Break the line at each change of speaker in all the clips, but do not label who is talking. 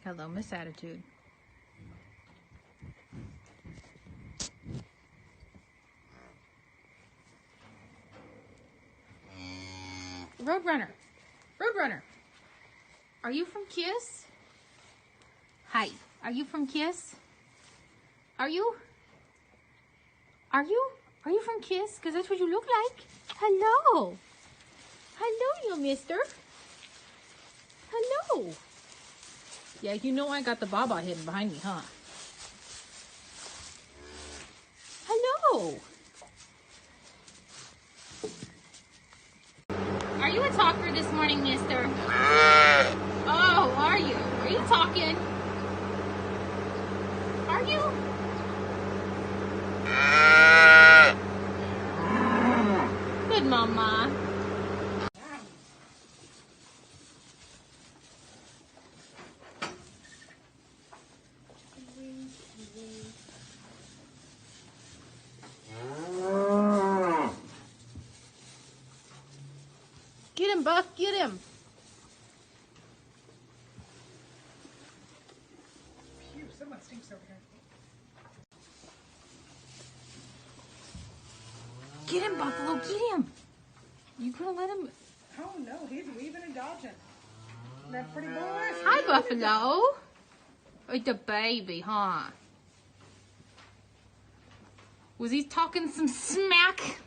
Hello, Miss Attitude. Roadrunner. Roadrunner. Are you from Kiss? Hi. Are you from Kiss? Are you? Are you? Are you from Kiss? Because that's what you look like. Hello. Hello, you mister. Hello. Yeah, you know I got the Baba hidden behind me, huh? Hello. Are you a talker this morning, mister? Oh, are you? Are you talking? Are you? Good mama. Get him, Buff, get him.
Phew, someone stinks over here.
Get him, Buffalo, get him. You gonna let him?
Oh no, he's weaving and dodging. That pretty boy.
Hi, Buffalo. It's a baby, huh? Was he talking some smack?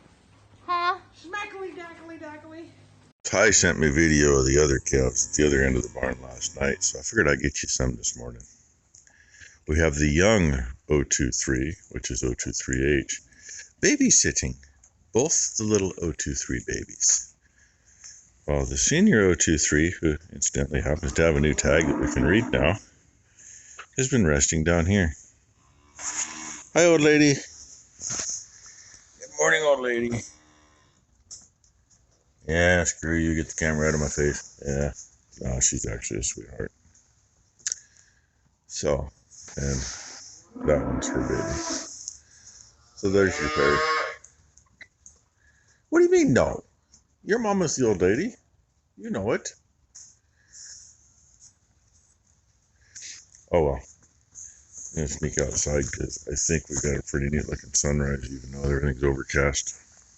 Huh?
Schmackily dackily dackily.
Ty sent me a video of the other calves at the other end of the barn last night, so I figured I'd get you some this morning. We have the young 023, which is 023H, babysitting both the little 023 babies. Well, the senior 023, who incidentally happens to have a new tag that we can read now, has been resting down here. Hi, old lady. Good morning, old lady. Yeah, screw you. Get the camera out of my face. Yeah. No, she's actually a sweetheart. So, and that one's her baby. So there's your pair. What do you mean, no? Your mama's the old lady. You know it. Oh, well. I'm going to sneak outside because I think we've got a pretty neat looking sunrise, even though everything's overcast.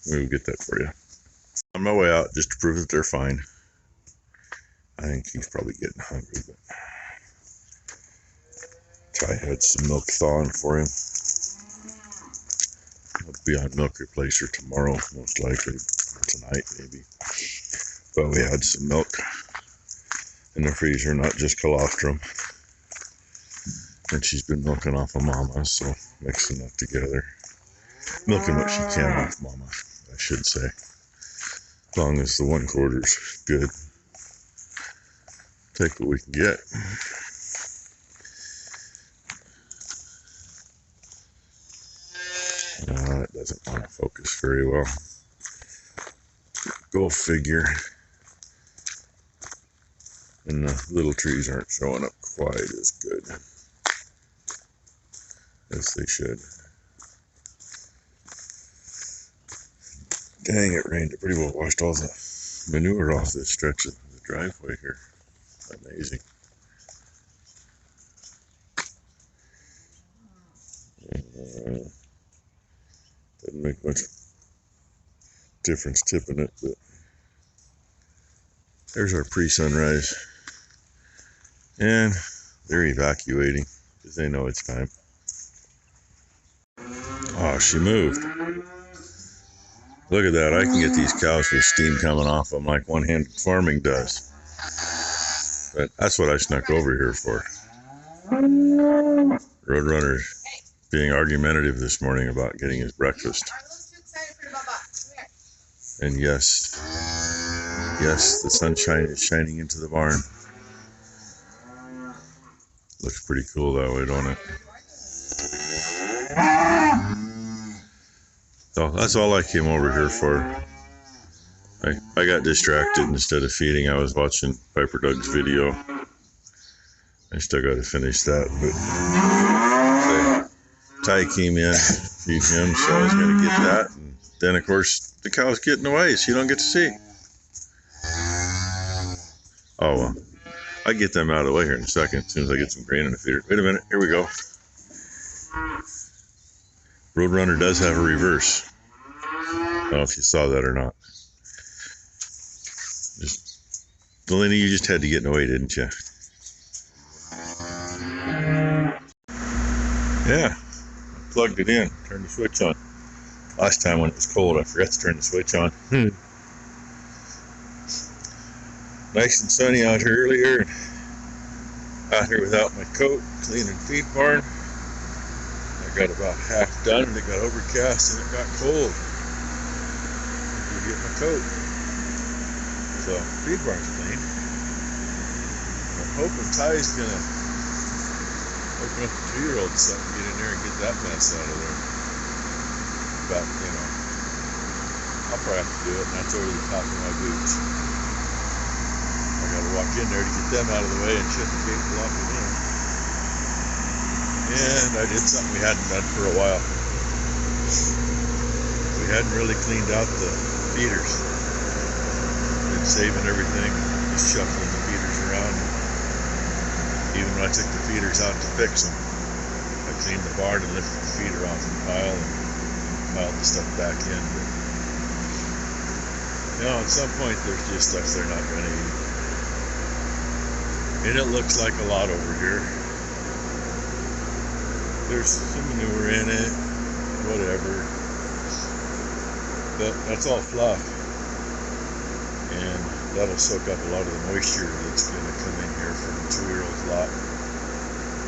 We'll get that for you. On my way out, just to prove that they're fine. I think he's probably getting hungry, but Ty had some milk thawing for him. I'll be on milk replacer tomorrow, most likely. Tonight, maybe. But we had some milk in the freezer, not just colostrum. And she's been milking off of Mama, so mixing that together. Milking what she can off Mama, I should say. As long as the 1/4's good. Take what we can get. It doesn't want to focus very well. Go figure. And the little trees aren't showing up quite as good as they should. Dang, it rained. It pretty well washed all the manure off this stretch of the driveway here. Amazing. Doesn't make much difference tipping it, but there's our pre-sunrise. And they're evacuating because they know it's time. Oh, she moved. Look at that. I can get these cows with steam coming off them like one-handed farming does. But that's what I snuck over here for. Roadrunner being argumentative this morning about getting his breakfast. And yes, the sunshine is shining into the barn. Looks pretty cool that way, don't it? So that's all I came over here for. I got distracted. Instead of feeding, I was watching Piper Doug's video. I still got to finish that, but Ty came in, feed him, so I was going to get that. And then, of course, the cow's getting away, so you don't get to see. Oh, well. I get them out of the way here in a second, as soon as I get some grain in the feeder. Wait a minute, here we go. Roadrunner does have a reverse. I don't know if you saw that or not. Delaney, you just had to get in the way, didn't you? Yeah, I plugged it in, turned the switch on. Last time when it was cold, I forgot to turn the switch on. Nice and sunny out here earlier. Out here without my coat, cleaning feed barn. I got about half done and it got overcast and it got cold. I get my coat. So feed barn's clean. I'm hoping Ty's gonna open up the 2-year-old stuff and get in there and get that mess out of there. But you know, I'll probably have to do it, and that's over the top of my boots. I gotta walk in there to get them out of the way and shut the gate and lock it in. And I did something we hadn't done for a while. We hadn't really cleaned out the feeders. Been saving everything, just shuffling the feeders around. Even when I took the feeders out to fix them, I cleaned the barn and lifted the feeder off the pile and piled the stuff back in. But, you know, at some point there's just stuff they're not going to eat. And it looks like a lot over here. There's some manure in it, whatever. But that's all fluff. And that'll soak up a lot of the moisture that's going to come in here from the 2-year-old's lot.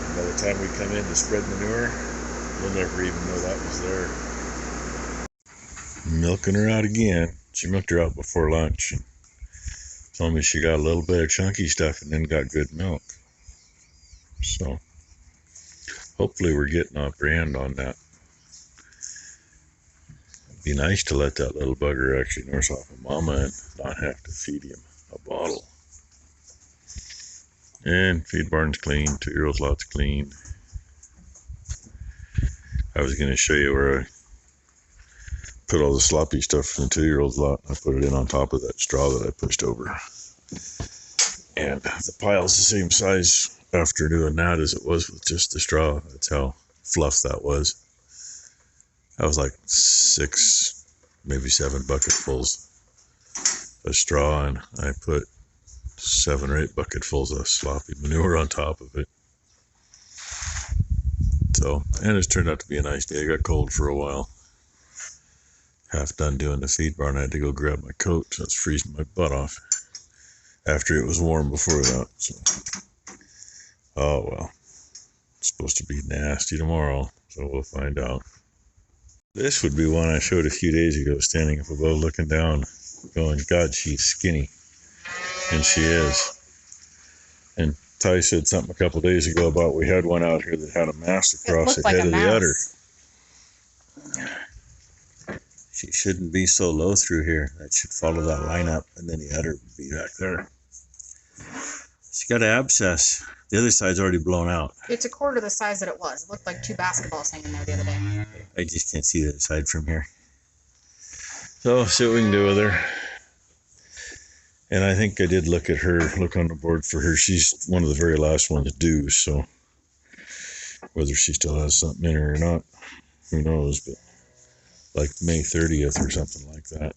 And by the time we come in to spread manure, we'll never even know that was there. Milking her out again. She milked her out before lunch and told me she got a little bit of chunky stuff and then got good milk. So hopefully we're getting a brand on that. It'd be nice to let that little bugger actually nurse off of mama and not have to feed him a bottle. And feed barn's clean, 2-year-old's lot's clean. I was going to show you where I put all the sloppy stuff from the 2-year-old's lot. I put it in on top of that straw that I pushed over. And the pile's the same size after doing that as it was with just the straw. That's how fluff that was. That was like 6, maybe 7 bucketfuls of straw, and I put 7 or 8 bucketfuls of sloppy manure on top of it. So, and it's turned out to be a nice day. It got cold for a while. Half done doing the feed barn, I had to go grab my coat, so it's freezing my butt off. After it was warm before that. So. Oh well. It's supposed to be nasty tomorrow, so we'll find out. This would be one I showed a few days ago, standing up above looking down, going, God, she's skinny. And she is. And Ty said something a couple days ago about we had one out here that had a mass across the head of the udder. She shouldn't be so low through here. That should follow that line up, and then the udder would be back there. She's got an abscess. The other side's already blown out.
It's a quarter the size that it was. It looked like 2 basketballs hanging there the other day.
I just can't see the other side from here. So, see what we can do with her. And I think I did look at her, look on the board for her. She's one of the very last ones due, so whether she still has something in her or not, who knows, but like May 30th or something like that.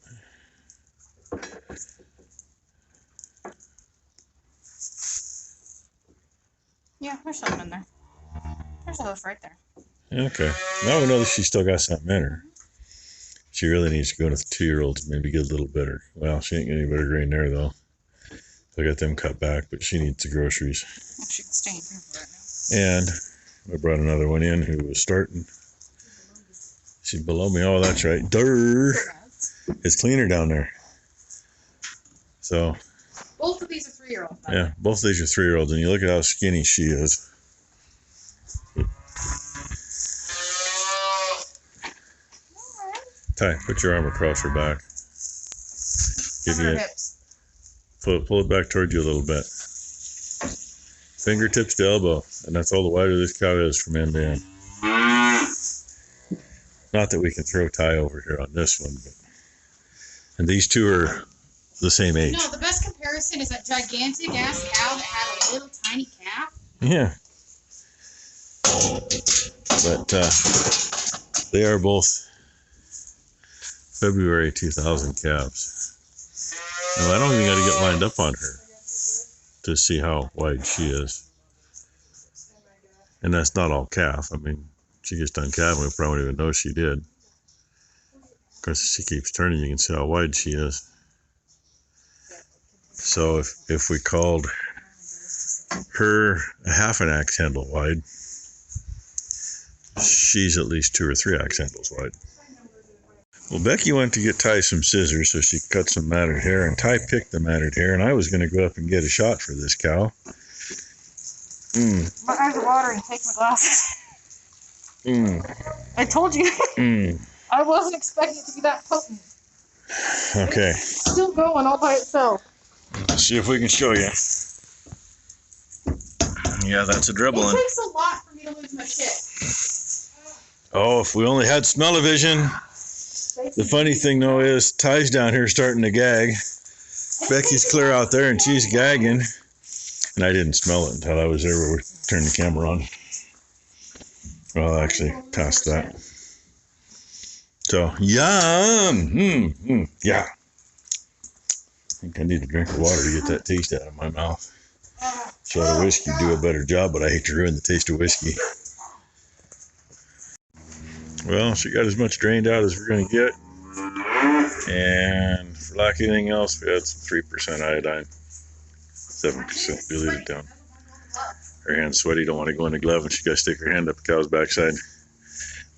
Yeah, there's something in there. There's a hoof right there.
Okay. Now we know that she's still got something in her. She really needs to go to the 2-year-olds, maybe get a little better. Well, she ain't getting any better grain there, though. I got them cut back, but she needs the groceries.
Well, she can stay in here for right
And
now.
I brought another one in who was starting. She's below me. Oh, that's right. Durr. It's cleaner down there. So.
Both of these are 3-year-olds.
Yeah, both of these are 3-year-olds, and you look at how skinny she is. Ty, put your arm across her back. Give you
hips.
Pull it back toward you a little bit. Fingertips to elbow, and that's all the wider this cow is from end to end. Not that we can throw Ty over here on this one, but and these two are the same age.
No, the best comparison is that gigantic ass cow that had a little tiny calf?
Yeah. But they are both February 2000 calves. Now, I don't even got to get lined up on her to see how wide she is. And that's not all calf. I mean, she gets done calving, we probably don't even know she did. Because she keeps turning, you can see how wide she is. So if we called her a half an axe handle wide, she's at least 2 or 3 axe handles wide. Well, Becky went to get Ty some scissors so she could cut some matted hair, and Ty picked the matted hair, and I was going to go up and get a shot for this cow.
My eyes are watering. Take my glasses. I told you. I wasn't expecting it to be that potent.
Okay.
It's still going all by itself.
Let's see if we can show you. Yeah, that's a dribbling.
It takes a lot for me to lose my shit.
Oh, if we only had smell-o-vision. The funny thing, though, is Ty's down here starting to gag. Becky's clear out there, and she's gagging. And I didn't smell it until I was there where we turned the camera on. Well, actually, past that. So, yum! Yeah. I think I need to drink the water to get that taste out of my mouth. Shot of whiskey do a better job, but I hate to ruin the taste of whiskey. Well, she got as much drained out as we're going to get. And for lack of anything else, we had some 3% iodine. 7% diluted down. Her hand's sweaty, don't want to go in the glove, and she got to stick her hand up the cow's backside.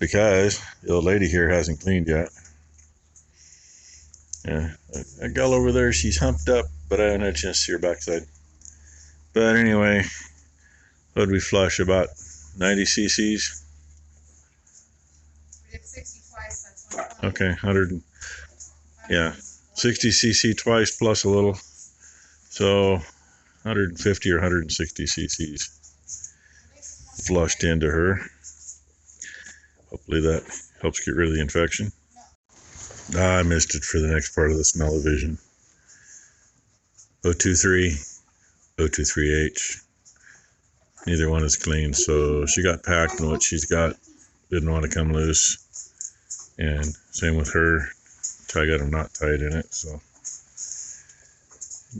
Because the old lady here hasn't cleaned yet. Yeah, that gal over there, she's humped up, but I haven't had a chance to see her backside. But anyway, what did we flush? About 90 cc's?
We did 60 twice, that's 120.
Okay, 100. Yeah, 60 cc twice plus a little. So 150 or 160 cc's flushed into her. Hopefully that helps get rid of the infection. I missed it for the next part of the smell-o-vision. 023, 023H. Neither one is clean, so she got packed, and what she's got didn't want to come loose. And same with her. I got them not tied in it, so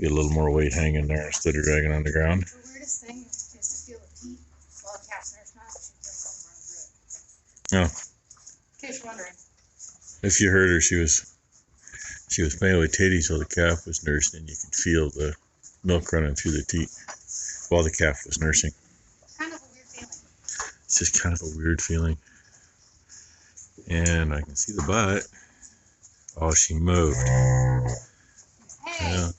get a little more weight hanging there instead of dragging on the ground.
The weirdest thing is to feel the heat while a cat's nurse mouth.
No.
In case you're wondering.
If you heard her, she was playing with titties while the calf was nursing, and you could feel the milk running through the teat while the calf was nursing.
Kind of a weird feeling.
It's just kind of a weird feeling. And I can see the butt. Oh, she moved.
Hey.
Yeah.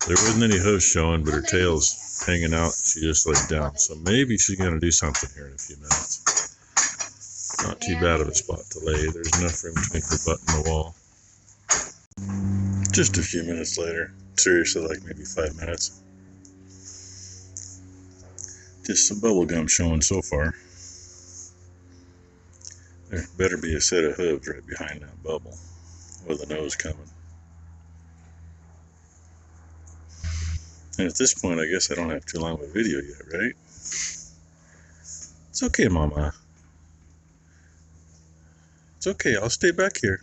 There wasn't any hooves showing, but her tail's hanging out. She just laid down. So maybe she's going to do something here in a few minutes. Not too bad of a spot to lay. There's enough room between her butt and the wall. Just a few minutes later. Seriously, like maybe 5 minutes. Just some bubble gum showing so far. There better be a set of hooves right behind that bubble with a nose coming. And at this point, I guess I don't have too long of a video yet, right? It's okay, Mama. It's okay, I'll stay back here.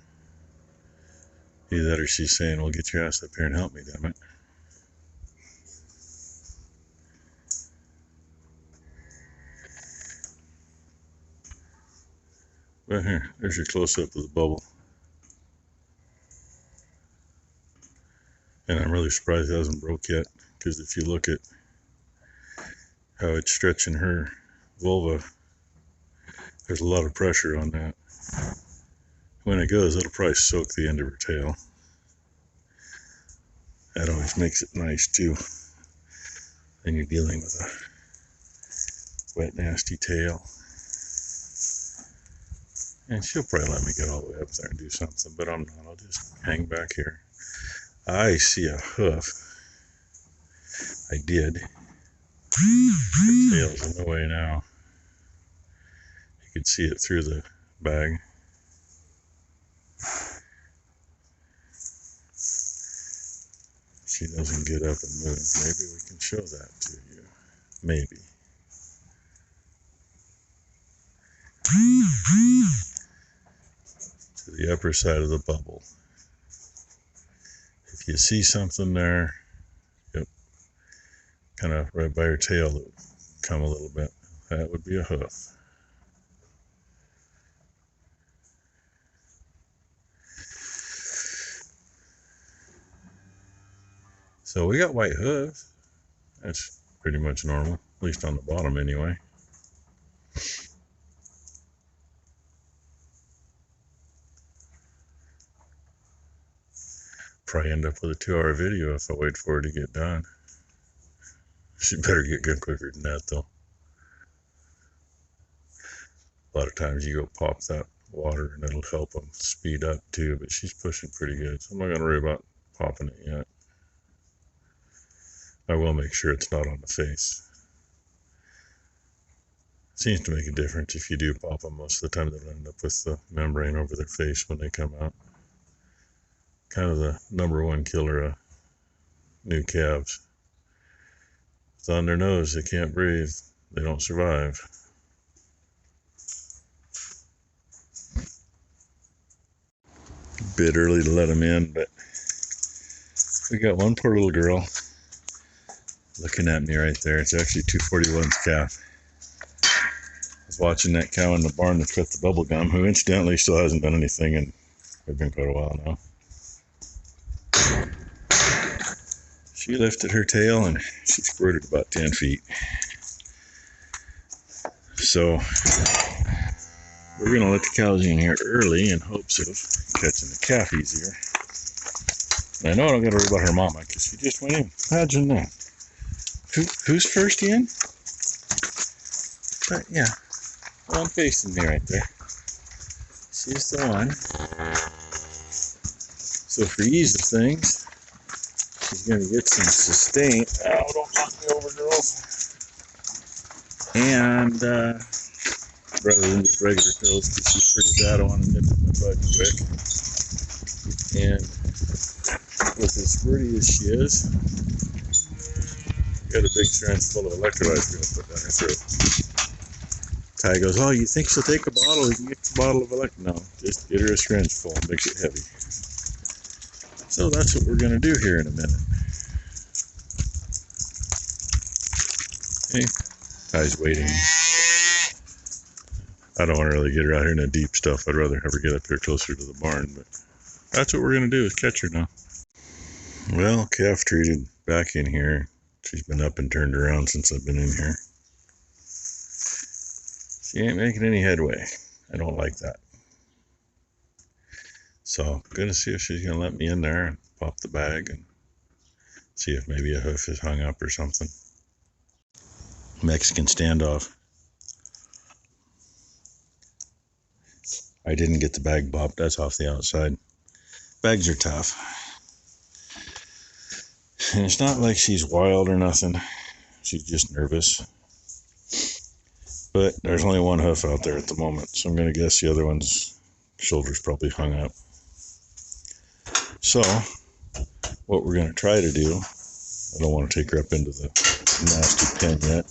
Either that or she's saying, well, get your ass up here and help me, damn it. Right here, there's your close-up of the bubble. And I'm really surprised it hasn't broke yet, because if you look at how it's stretching her vulva, there's a lot of pressure on that. When it goes, it'll probably soak the end of her tail. That always makes it nice too. Then you're dealing with a wet, nasty tail. And she'll probably let me get all the way up there and do something, but I'm not. I'll just hang back here. I see a hoof. I did. Her tail's in the way now. You can see it through the bag. She doesn't get up and move. Maybe we can show that to you. maybe. To the upper side of the bubble. If you see something there, yep, kind of right by her tail that would come a little bit, that would be a hoof. So we got white hooves. That's pretty much normal, at least on the bottom anyway. Probably end up with a 2-hour video if I wait for her to get done. She better get good quicker than that though. A lot of times you go pop that water and it'll help them speed up too, but she's pushing pretty good, so I'm not going to worry about popping it yet. I will make sure it's not on the face. Seems to make a difference if you do pop them. Most of the time they'll end up with the membrane over their face when they come out. Kind of the #1 killer of new calves. It's on their nose, they can't breathe, they don't survive. A bit early to let them in, but we got one poor little girl looking at me right there. It's actually 241's calf. I was watching that cow in the barn that's got the bubble gum, who incidentally still hasn't done anything, and it's been quite a while now. She lifted her tail and she squirted about 10 feet. So we're going to let the cows in here early in hopes of catching the calf easier. And I know I don't got to worry about her mama because she just went in. Imagine that. Who's first in? But yeah, the one facing me right there. She's the one. So for ease of things, she's going to get some sustain. Oh, don't knock me over, girls. And rather than just regular pills, because she's pretty bad, I want to nip my bud quick. And with as squirty as she is, got a big syringe full of electrolytes we're going to put down her throat. Ty goes, oh, you think she'll take a bottle? You can get a bottle of electrolytes. No, just get her a syringe full and mix it heavy. So that's what we're going to do here in a minute. Okay, Ty's waiting. I don't want to really get her out here in the deep stuff. I'd rather have her get up here closer to the barn, but that's what we're going to do is catch her now. Well, calf treated back in here. She's been up and turned around since I've been in here. She ain't making any headway. I don't like that. So I'm going to see if she's going to let me in there and pop the bag and see if maybe a hoof is hung up or something. Mexican standoff. I didn't get the bag popped. That's off the outside. Bags are tough. And it's not like she's wild or nothing. She's just nervous. But there's only one hoof out there at the moment, so I'm going to guess the other one's shoulder's probably hung up. So, what we're going to try to do, I don't want to take her up into the nasty pen yet.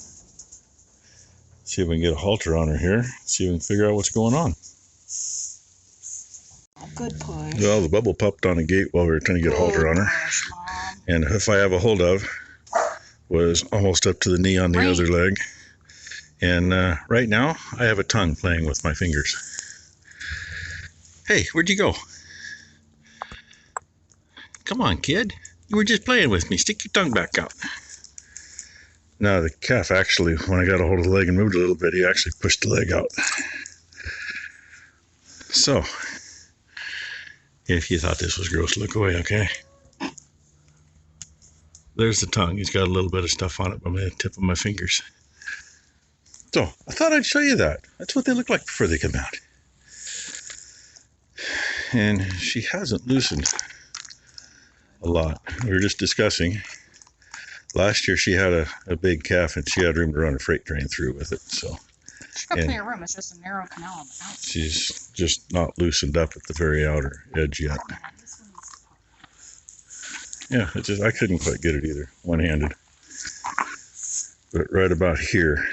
See if we can get a halter on her here. See if we can figure out what's going on.
Good push.
Well, the bubble popped on a gate while we were trying to get a halter on her. And the hoof I have a hold of was almost up to the knee on the other leg. And right now, I have a tongue playing with my fingers. Hey, where'd you go? Come on, kid. You were just playing with me. Stick your tongue back out. Now, the calf actually, when I got a hold of the leg and moved a little bit, he actually pushed the leg out. So, if you thought this was gross, look away, okay? There's the tongue. He's got a little bit of stuff on it by the tip of my fingers. So, I thought I'd show you that. That's what they look like before they come out. And she hasn't loosened a lot. We were just discussing. Last year she had a big calf and she had room to run a freight train through with it. So
She's got plenty of room. It's just a narrow canal on the outside.
She's just not loosened up at the very outer edge yet. Yeah, it's just I couldn't quite get it either, one-handed. But right about here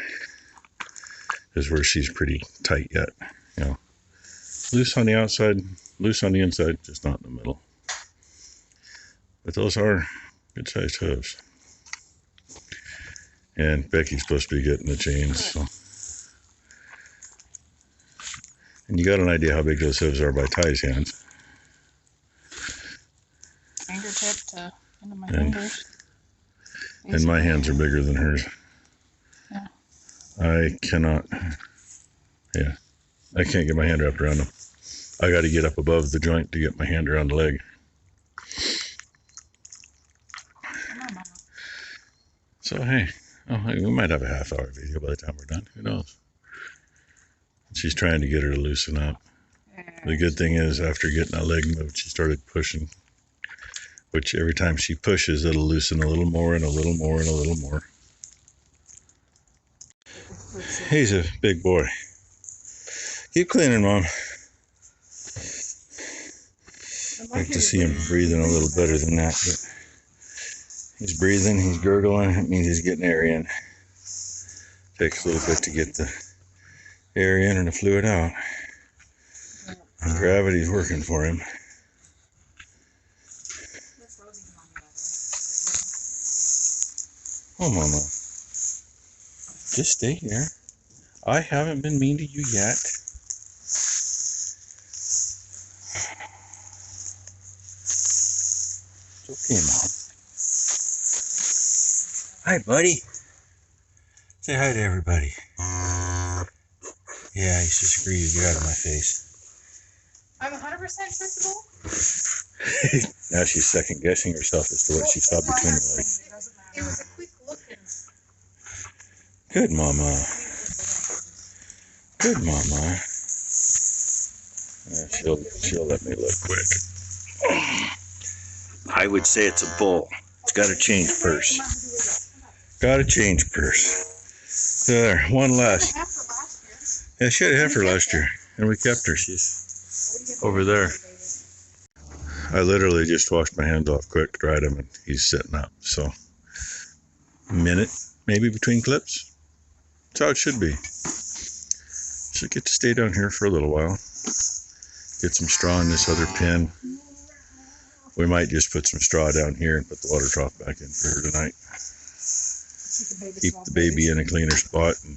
is where she's pretty tight yet. You know, loose on the outside, loose on the inside, just not in the middle. But those are good-sized hooves. And Becky's supposed to be getting the chains. So. And you got an idea how big those hooves are by Ty's hands.
Fingertip to into my fingers.
And my hands are bigger than hers.
Yeah.
I cannot. Yeah. I can't get my hand wrapped around them. I got to get up above the joint to get my hand around the leg. So, hey. Oh, we might have a half-hour video by the time we're done. Who knows? She's trying to get her to loosen up. The good thing is, after getting that leg moved, she started pushing. Which every time she pushes, it'll loosen a little more and a little more and a little more. He's a big boy. Keep cleaning, Mom. I'd like to see him breathing a little better than that, but he's breathing, he's gurgling. It means he's getting air in. Takes a little bit to get the air in and the fluid out. And gravity's working for him. Oh, Mama. Just stay here. I haven't been mean to you yet. It's okay, Mom. Hi, buddy. Say hi to everybody. Yeah, he's just agreed to get out of my face.
I'm 100% truthful.
Now she's second guessing herself as to what she saw between the legs.
It was a quick look.
Good Mama. Good Mama. Yeah, she'll let me look quick. I would say it's a bull. It's got a change purse. Got a change purse. There, one less. Yeah, she had a heifer last year, and we kept her. She's over there. I literally just washed my hands off quick, dried him, and he's sitting up. So, a minute, maybe between clips. That's how it should be. Should get to stay down here for a little while. Get some straw in this other pen. We might just put some straw down here and put the water trough back in for her tonight. Keep the baby in a cleaner spot and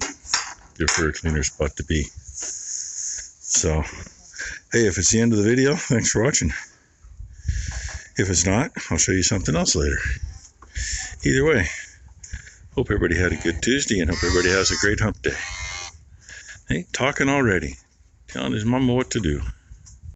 give her a cleaner spot to be. So, hey, if it's the end of the video, thanks for watching. If it's not, I'll show you something else later. Either way, hope everybody had a good Tuesday and hope everybody has a great hump day. Hey, talking already. Telling his mama what to do.